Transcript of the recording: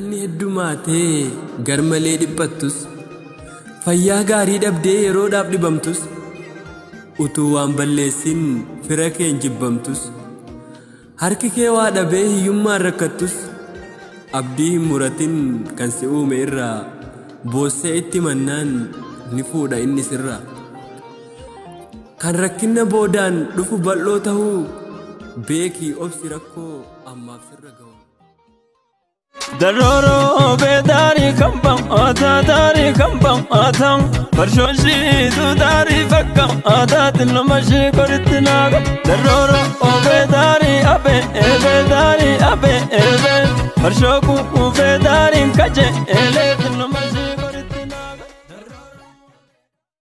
Yaanni heddumaatee garmalee dhiphattus fayyaa gaarii dhabdee yeroodhaaf dhibamtus utuu waan balleessin fira kee jibbamtus harki kee waa dhabee hiyyummaan rakkattus abdii hin muratin kan si uume irraa boossee itti mannaan ni fuudha inni sirraa kan rakkinna boodaan dhufu bal'oo ta'uu beekii obsi rakkoo ammaaf sirra ga'u. Daroro bedari kambam ata dari kambam atang Barshoshi tu dari fakam ata tilmashi koritinaga Daroro bedari abe bedari abe Barshoku bedari kaje ele tilmashi